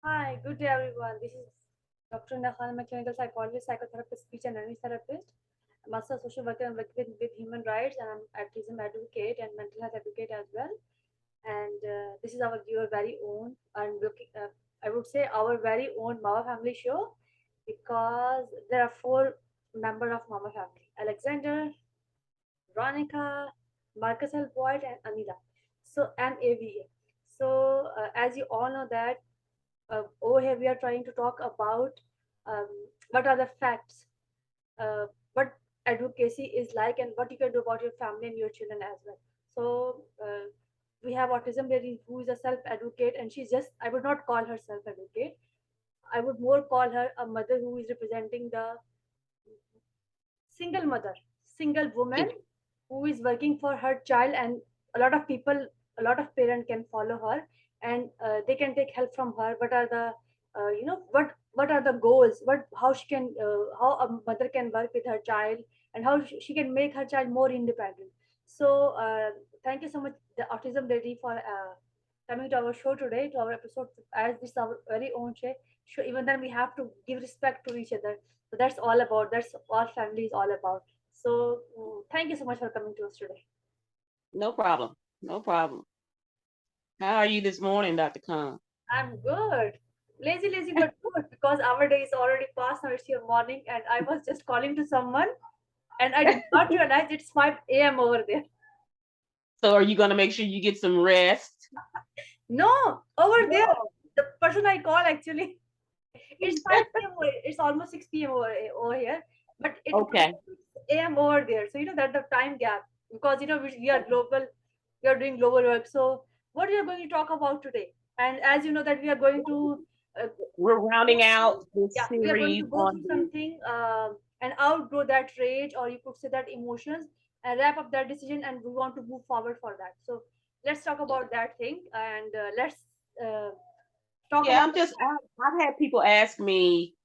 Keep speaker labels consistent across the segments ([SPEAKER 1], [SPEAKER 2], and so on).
[SPEAKER 1] Hi, good day everyone. This is Dr. Nahan. I'm a clinical psychologist, psychotherapist, speech and learning therapist, master of social worker, and work with human rights, and I'm autism advocate and mental health advocate as well. And this is your very own, and I would say our very own Mama Family show, because there are four members of Mama Family: Alexander, Veronica, Marcus L. Boyd, and Anila. So MAVA. So as you all know that over here we are trying to talk about um, what are the facts, what advocacy is like, and what you can do about your family and your children as well. So we have autism lady who is a self advocate, and she's just, I would not call her self advocate, I would more call her a mother who is representing the single mother, single woman who is working for her child, and a lot of people, a lot of parents can follow her, and they can take help from her. What are the what are the goals? What how she can how a mother can work with her child, and how she can make her child more independent. So thank you so much, the autism lady, for coming to our show today, to our episode, as this is our very own show. Sure, even then we have to give respect to each other. So that's all about. That's all family is all about. So thank you so much for coming to us today.
[SPEAKER 2] No problem. No problem. How are you this morning, Dr. Khan?
[SPEAKER 1] I'm good. Lazy, lazy, but good, because our day is already past. Now it's your morning, and I was just calling to someone, and I did not realize it's 5 a.m. over there.
[SPEAKER 2] So are you going to make sure you get some rest?
[SPEAKER 1] No, over there,
[SPEAKER 2] No.
[SPEAKER 1] the person I call actually, it's 5 p.m. It's almost 6 p.m. over here, but it was
[SPEAKER 2] Okay.
[SPEAKER 1] 6 a.m. over there. So that the time gap, because we are global, we are doing global work. So what we are going to talk about today, and as you know that we are going to uh,
[SPEAKER 2] We're
[SPEAKER 1] go
[SPEAKER 2] rounding
[SPEAKER 1] through,
[SPEAKER 2] out this
[SPEAKER 1] yeah, we are going
[SPEAKER 2] series
[SPEAKER 1] to go
[SPEAKER 2] on
[SPEAKER 1] through
[SPEAKER 2] the.
[SPEAKER 1] something and outgrow that rage, or you could say that emotions, and wrap up that decision, and we want to move forward for that. So let's talk about that thing, and let's uh, talk
[SPEAKER 2] Yeah,
[SPEAKER 1] about.
[SPEAKER 2] I've had people ask me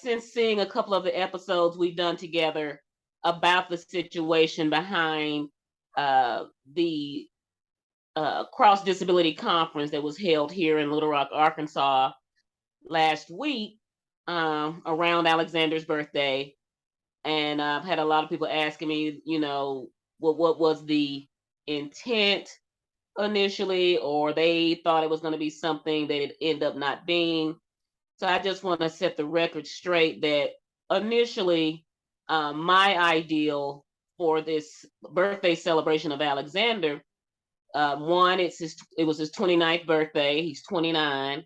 [SPEAKER 2] since seeing a couple of the episodes we've done together about the situation behind the cross disability conference that was held here in Little Rock, Arkansas last week around Alexander's birthday. And I've had a lot of people asking me, what was the intent initially, or they thought it was going to be something that it ended up not being. So I just want to set the record straight that initially, my ideal for this birthday celebration of Alexander, one, it was his 29th birthday. He's 29.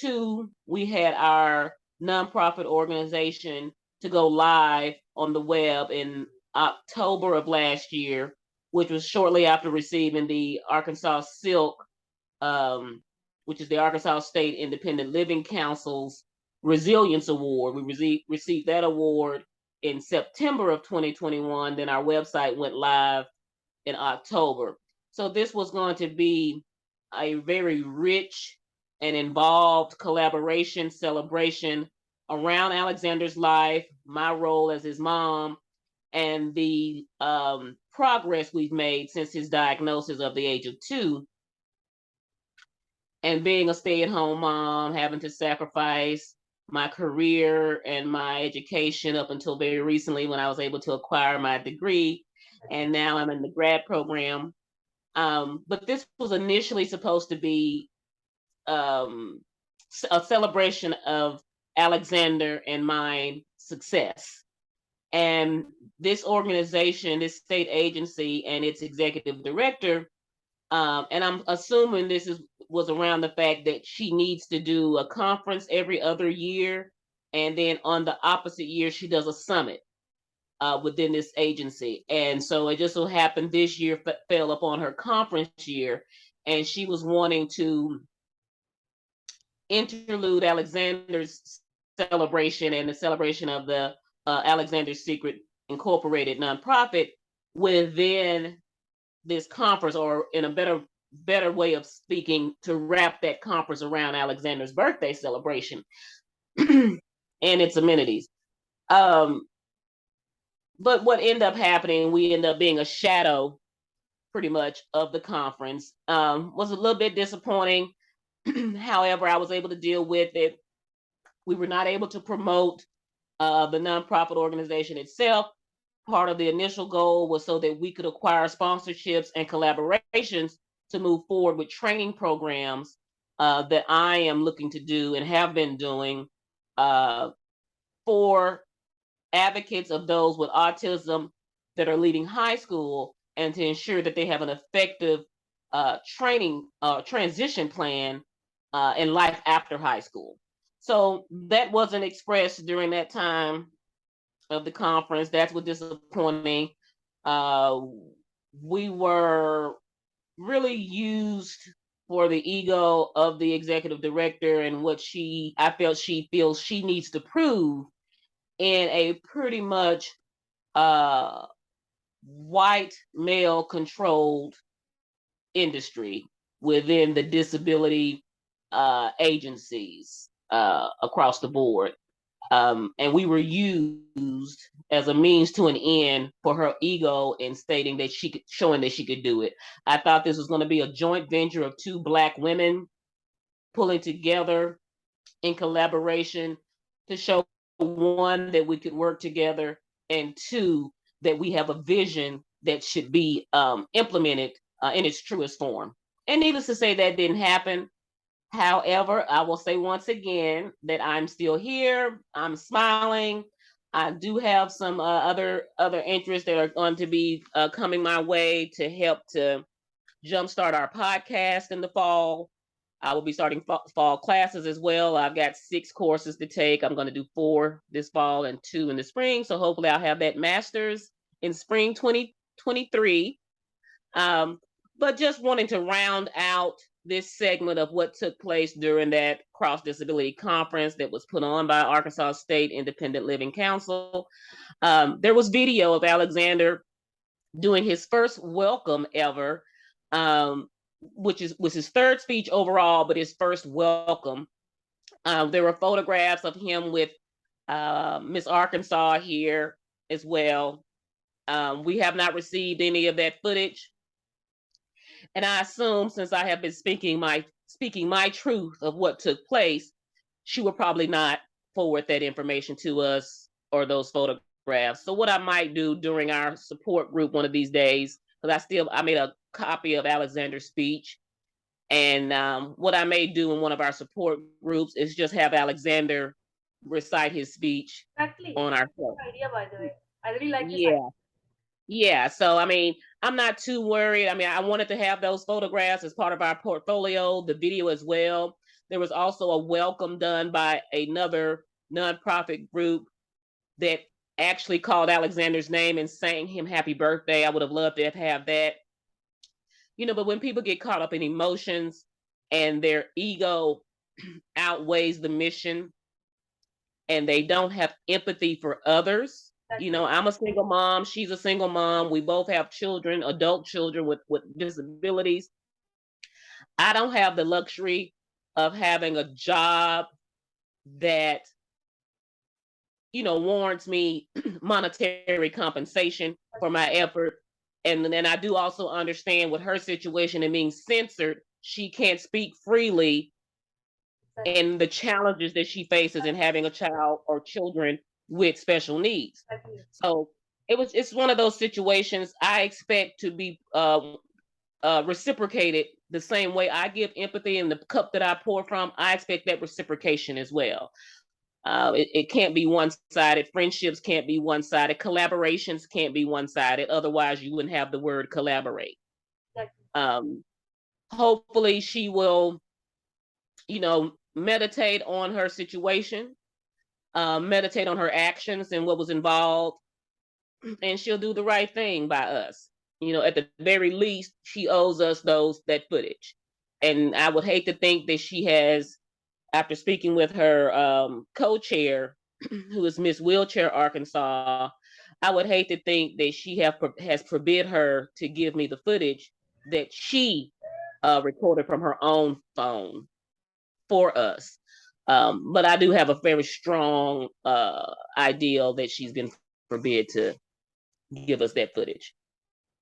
[SPEAKER 2] Two, we had our nonprofit organization to go live on the web in October of last year, which was shortly after receiving the Arkansas Silk, um, which is the Arkansas State Independent Living Council's Resilience Award. We received that award in September of 2021. Then our website went live in October. So this was going to be a very rich and involved collaboration celebration around Alexander's life, my role as his mom, and the progress we've made since his diagnosis of the age of 2. And being a stay-at-home mom, having to sacrifice my career and my education up until very recently when I was able to acquire my degree. And now I'm in the grad program. But this was initially supposed to be um, a celebration of Alexander and my success. And this organization, this state agency, and its executive director, and I'm assuming was around the fact that she needs to do a conference every other year, and then on the opposite year she does a summit within this agency. And so it just so happened this year fell upon her conference year, and she was wanting to interlude Alexander's celebration and the celebration of the Alexander's Secret Incorporated nonprofit within this conference, or in a better way of speaking, to wrap that conference around Alexander's birthday celebration and its amenities. Um, but what ended up happening, we ended up being a shadow pretty much of the conference. Was a little bit disappointing. However, I was able to deal with it. We were not able to promote the nonprofit organization itself. Part of the initial goal was so that we could acquire sponsorships and collaborations to move forward with training programs that I am looking to do and have been doing for advocates of those with autism that are leaving high school, and to ensure that they have an effective training transition plan in life after high school. So that wasn't expressed during that time of the conference. That's what disappointing. Uh, we were really used for the ego of the executive director and what I felt she feels she needs to prove in a pretty much white male controlled industry within the disability agencies across the board. And we were used as a means to an end for her ego in stating that showing that she could do it. I thought this was going to be a joint venture of two Black women pulling together in collaboration to show, one, that we could work together, and two, that we have a vision that should be implemented in its truest form. And needless to say, that didn't happen. However, I will say once again that I'm still here. I'm smiling. I do have some other interests that are going to be coming my way to help to jumpstart our podcast in the fall. I will be starting fall classes as well. I've got 6 courses to take. I'm going to do 4 this fall and 2 in the spring. So hopefully I'll have that master's in spring 2023. But just wanting to round out this segment of what took place during that cross disability conference that was put on by Arkansas State Independent Living Council. There was video of Alexander doing his first welcome ever, which was his 3rd speech overall, but his first welcome. There were photographs of him with Miss Arkansas here as well. We have not received any of that footage. And I assume, since I have been speaking my truth of what took place, she will probably not forward that information to us or those photographs. So what I might do during our support group one of these days, because I made a copy of Alexander's speech, and what I may do in one of our support groups is just have Alexander recite his speech on our show.
[SPEAKER 1] Idea, by the way. I really like this.
[SPEAKER 2] Yeah. So, I mean, I'm not too worried. I mean, I wanted to have those photographs as part of our portfolio, the video as well. There was also a welcome done by another nonprofit group that actually called Alexander's name and sang him happy birthday. I would have loved to have that. But when people get caught up in emotions and their ego outweighs the mission and they don't have empathy for others, I'm a single mom. She's a single mom. We both have children, adult children with disabilities. I don't have the luxury of having a job that, warrants me monetary compensation for my effort. And then I do also understand with her situation and being censored, she can't speak freely and the challenges that she faces in having a child or children with special needs. So it's one of those situations I expect to be reciprocated the same way I give empathy in the cup that I pour from. I expect that reciprocation as well. It can't be one-sided. Friendships can't be one-sided. Collaborations can't be one-sided. Otherwise, you wouldn't have the word collaborate. Hopefully, she will, meditate on her situation, meditate on her actions and what was involved, and she'll do the right thing by us. At the very least, she owes us that footage. And I would hate to think that she has, after speaking with her co-chair, who is Miss Wheelchair Arkansas, I would hate to think that she has forbid her to give me the footage that she recorded from her own phone for us. But I do have a very strong ideal that she's been forbid to give us that footage.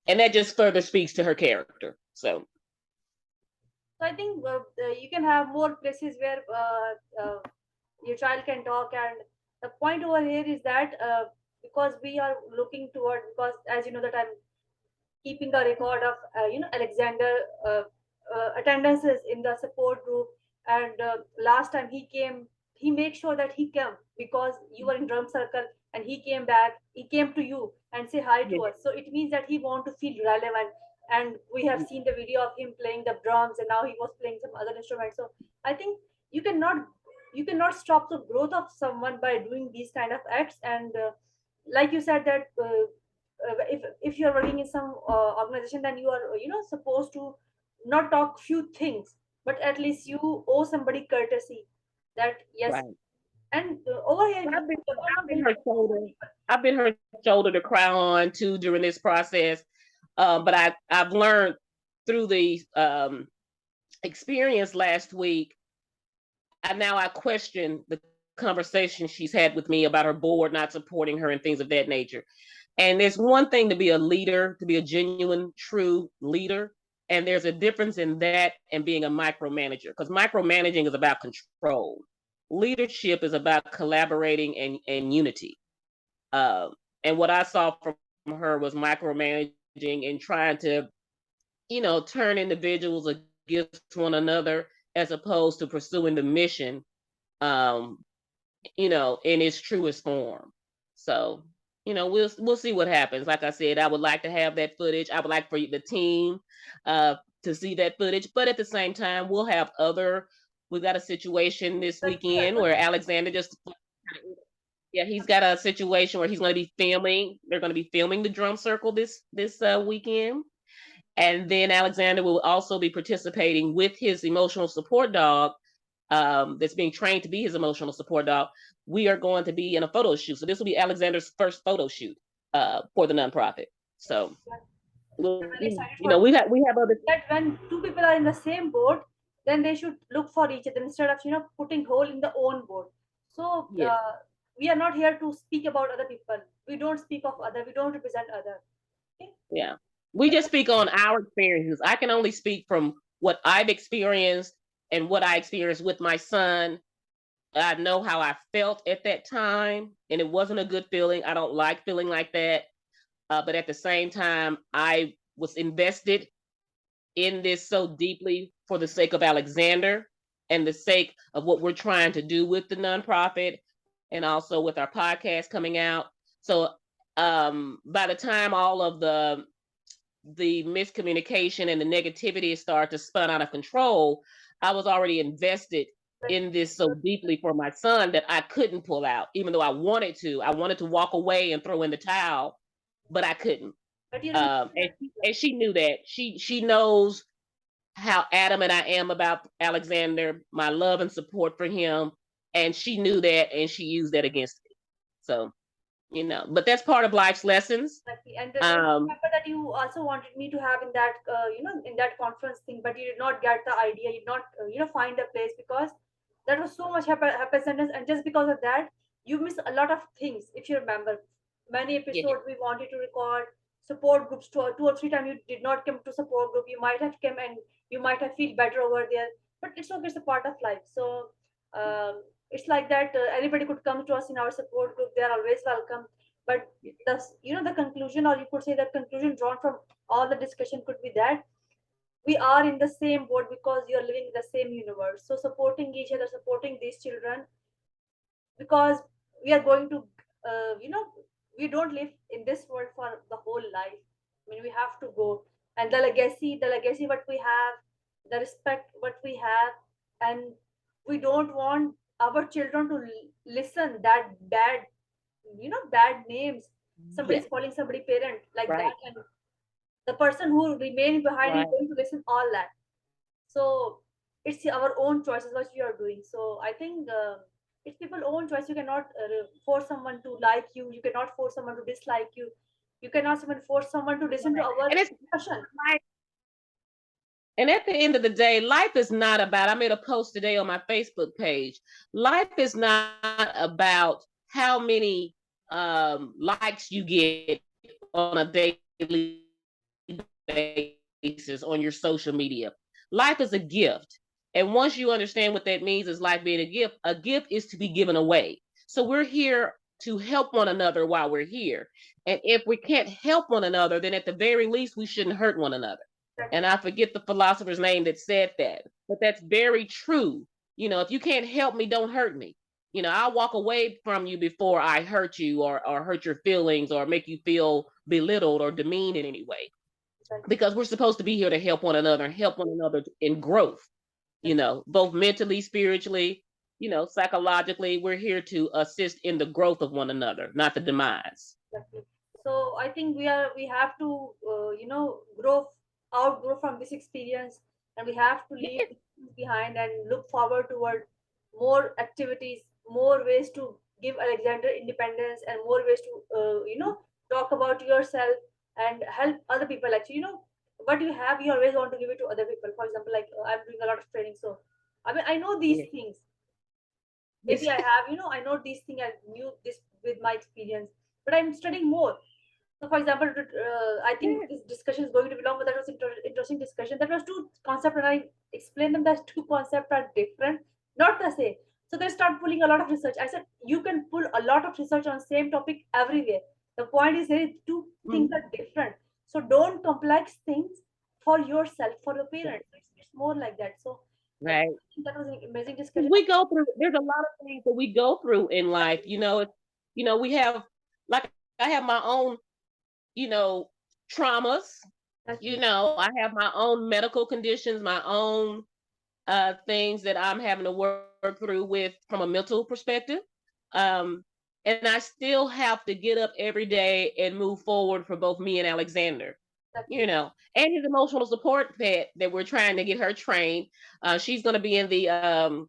[SPEAKER 2] And that just further speaks to her character. So
[SPEAKER 1] So I think you can have more places where your child can talk. And the point over here is that because we are looking toward, because as you know that I'm keeping a record of Alexander attendances in the support group. And last time he came, he makes sure that he came because you were in drum circle, and he came back, he came to you and say hi to
[SPEAKER 2] Yes.
[SPEAKER 1] us. So it means that he want to feel relevant. And we have seen the video of him playing the drums, and now he was playing some other instruments. So I think you cannot you cannot stop the growth of someone by doing these kind of acts. And like you said that if you're working in some organization, then you are supposed to not talk few things, but at least you owe somebody courtesy, that yes.
[SPEAKER 2] Right.
[SPEAKER 1] And over here
[SPEAKER 2] I've been
[SPEAKER 1] you're not
[SPEAKER 2] I've been
[SPEAKER 1] building
[SPEAKER 2] her shoulder. I've been her shoulder to cry on too during this process. But I've learned through the experience last week. I question the conversation she's had with me about her board not supporting her and things of that nature. And there's one thing to be a leader, to be a genuine, true leader. And there's a difference in that and being a micromanager, because micromanaging is about control. Leadership is about collaborating and unity. Uh, and what I saw from her was micromanaging and trying to, turn individuals against one another as opposed to pursuing the mission, um, in its truest form. So, we'll see what happens. Like I said, I would like to have that footage. I would like for the team to see that footage, but at the same time, we've got a situation this weekend where Alexander just, yeah, he's got a situation where he's going to be filming. They're going to be filming the drum circle this weekend, and then Alexander will also be participating with his emotional support dog, that's being trained to be his emotional support dog. We are going to be in a photo shoot. So this will be Alexander's first photo shoot for the nonprofit. So
[SPEAKER 1] I'm
[SPEAKER 2] we'll,
[SPEAKER 1] really excited
[SPEAKER 2] you
[SPEAKER 1] for
[SPEAKER 2] know, we have other.
[SPEAKER 1] that. When two people are in the same boat, then they should look for each other instead of putting hole in the own boat. So
[SPEAKER 2] Yes,
[SPEAKER 1] we are not here to speak about other people. We don't speak of other, we don't represent other. Okay.
[SPEAKER 2] yeah. We just speak on our experiences. I can only speak from what I've experienced and what I experienced with my son. I know how I felt at that time, and it wasn't a good feeling. I don't like feeling like that. But at the same time, I was invested in this so deeply for the sake of Alexander and the sake of what we're trying to do with the nonprofit and also with our podcast coming out. So by the time all of the miscommunication and the negativity started to spun out of control, I was already invested in this so deeply for my son that I couldn't pull out, even though I wanted to. I wanted to walk away and throw in the towel, but I couldn't.
[SPEAKER 1] But you
[SPEAKER 2] And she knew that. She knows how adamant I am about Alexander, my love and support for him, and she knew that, and she used that against me. So, but that's part of life's lessons.
[SPEAKER 1] exactly. And
[SPEAKER 2] Um,
[SPEAKER 1] remember that you also wanted me to have in that, in that conference thing, but you did not get the idea. You did not, find a place because that was so much happy sentence. And just because of that, you miss a lot of things. If you remember, many
[SPEAKER 2] yeah,
[SPEAKER 1] episodes we wanted to record, support groups, two or three times you did not come to support group. You might have come and you might have feel better over there, but it's okay. It's a part of life. So it's like that. Anybody could come to us in our support group. They are always welcome. But the conclusion, or you could say the conclusion drawn from all the discussion could be that we are in the same boat because you're living in the same universe. So supporting each other, supporting these children, because we are going to, we don't live in this world for the whole life. I mean, we have to go. And the legacy what we have, the respect what we have, and we don't want our children to listen that bad names. Somebody
[SPEAKER 2] yeah,
[SPEAKER 1] is calling somebody parent like
[SPEAKER 2] right,
[SPEAKER 1] that, and the person who remain behind is
[SPEAKER 2] right.
[SPEAKER 1] going to listen all that. So it's our own choices what we are doing. So I think it's people's own choice. You cannot force someone to like you. You cannot force someone to dislike you. You cannot even force someone to listen to
[SPEAKER 2] Right.
[SPEAKER 1] our
[SPEAKER 2] And it's
[SPEAKER 1] discussion.
[SPEAKER 2] like, and at the end of the day, life is not about. I made a post today on my Facebook page. Life is not about how many likes you get on a daily basis on your social media. Life is about life is a gift. And once you understand what that means, is life being a gift is to be given away. So we're here to help one another while we're here. And if we can't help one another, then at the very least, we shouldn't hurt one another. And I forget the philosopher's name that said that, but that's very true. You know, if you can't help me, don't hurt me. You know, I'll walk away from you before I hurt you or hurt your feelings or make you feel belittled or demeaned in any way. Because we're supposed to be here to help one another and help one another in growth, you know, both mentally, spiritually, you know, psychologically. We're here to assist in the growth of one another, not the demise.
[SPEAKER 1] Exactly. So I think we have to you know, outgrow from this experience, and we have to leave behind and look forward toward more activities, more ways to give Alexander independence, and more ways to you know, talk about yourself and help other people. Actually, you know, what you have, you always want to give it to other people. For example, like I'm doing a lot of training, so I mean I know these things. Maybe I have, you know, I know these things, I knew this with my experience, but I'm studying more. So, for example, I think this discussion is going to be long, but that was interesting discussion. That was two concepts, and I explained them that two concepts are different, not the same. So they start pulling a lot of research. I said you can pull a lot of research on same topic everywhere. The point is here, two things are different. So don't complex things for yourself, for the parents. It's more like that. So
[SPEAKER 2] Right.
[SPEAKER 1] that was an amazing discussion.
[SPEAKER 2] We go through, there's a lot of things that we go through in life. You know, we have, like, I have my own, you know, traumas. You know, I have my own medical conditions, my own things that I'm having to work through with from a mental perspective. And I still have to get up every day and move forward for both me and Alexander, you know, and his emotional support pet that we're trying to get her trained. She's going to be in the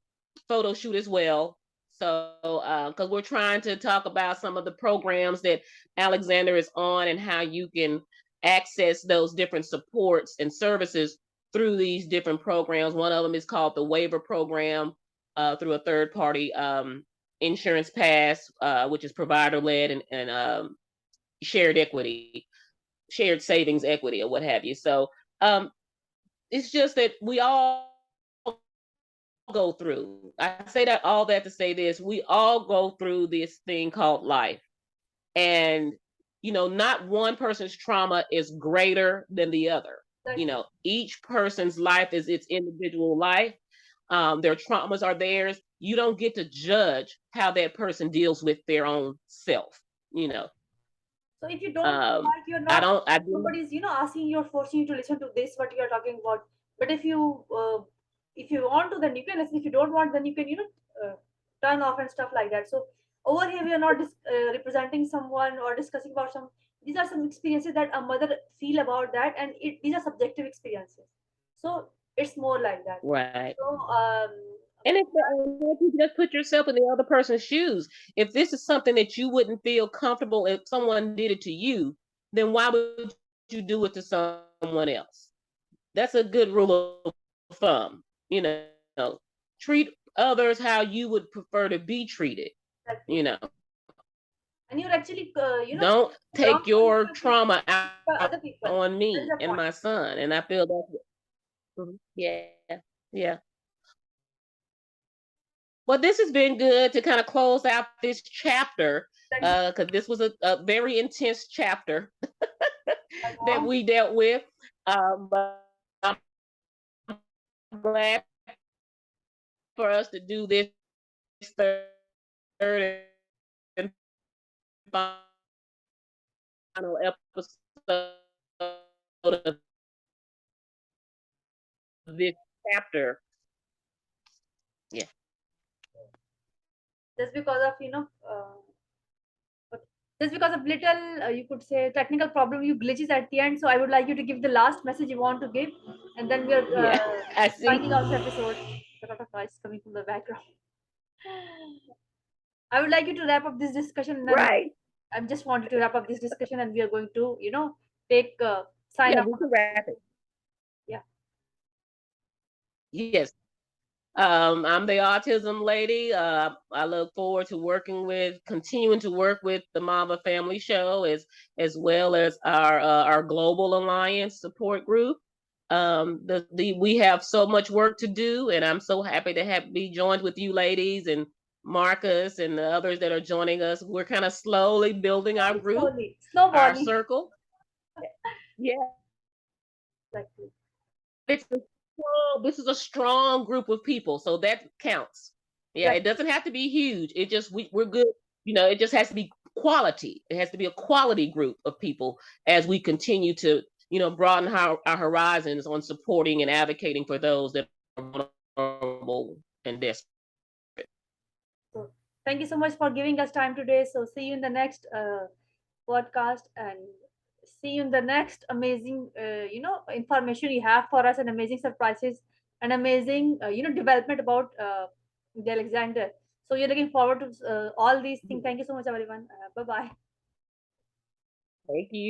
[SPEAKER 2] photo shoot as well. So, because we're trying to talk about some of the programs that Alexander is on and how you can access those different supports and services through these different programs. One of them is called the waiver program through a third party insurance pass, which is provider led and shared equity, shared savings equity, or what have you. So it's just that we all go through. I say that all that to say this: we all go through this thing called life, and you know, not one person's trauma is greater than the other. You know, each person's life is its individual life. Their traumas are theirs. You don't get to judge how that person deals with their own self. You know.
[SPEAKER 1] So if you don't like, you're not. Nobody's, you know, asking you or forcing you to listen to this what you are talking about. But if you want to, then you can listen. If you don't want, then you can, you know, turn off and stuff like that. So over here, we are not representing someone or discussing about some. These are some experiences that a mother feel about that, and these are subjective experiences. So it's more like that.
[SPEAKER 2] Right.
[SPEAKER 1] So
[SPEAKER 2] and if you just put yourself in the other person's shoes, if this is something that you wouldn't feel comfortable if someone did it to you, then why would you do it to someone else? That's a good rule of thumb. You know, treat others how you would prefer to be treated. You know.
[SPEAKER 1] And you're actually, you know,
[SPEAKER 2] don't take your trauma out
[SPEAKER 1] other people
[SPEAKER 2] on me and my son. And I feel that's, yeah. Well, this has been good to kind of close out this chapter, because this was a very intense chapter that we dealt with. But I'm glad for us to do this third and final episode of this chapter. Yeah.
[SPEAKER 1] Just because of, you know, just because of little, you could say, technical problem, you glitches at the end. So I would like you to give the last message you want to give, and then we're finding out the episode. A lot of noise coming from the background. I would like you to wrap up this discussion.
[SPEAKER 2] Right.
[SPEAKER 1] I just wanted to wrap up this discussion, and we are going to, you know, take sign up.
[SPEAKER 2] We can wrap it.
[SPEAKER 1] Yeah.
[SPEAKER 2] Yes. I'm the autism lady. I look forward to continuing to work with the Mama Family Show as well as our Global Alliance support group. We have so much work to do, and I'm so happy to be joined with you ladies and Marcus and the others that are joining us. We're kind of slowly building our group, our circle. Yeah.
[SPEAKER 1] Exactly.
[SPEAKER 2] This is a strong group of people, so that counts. Yeah, it doesn't have to be huge. It just we're good. It just has to be quality. It has to be a quality group of people as we continue to broaden our horizons on supporting and advocating for those that are vulnerable and desperate.
[SPEAKER 1] So thank you so much for giving us time today. So see you in the next podcast, and see you in the next amazing information you have for us, and amazing surprises, and amazing development about the Alexander. So you're looking forward to all these things. Thank you so much, everyone. Bye bye.
[SPEAKER 2] Thank you.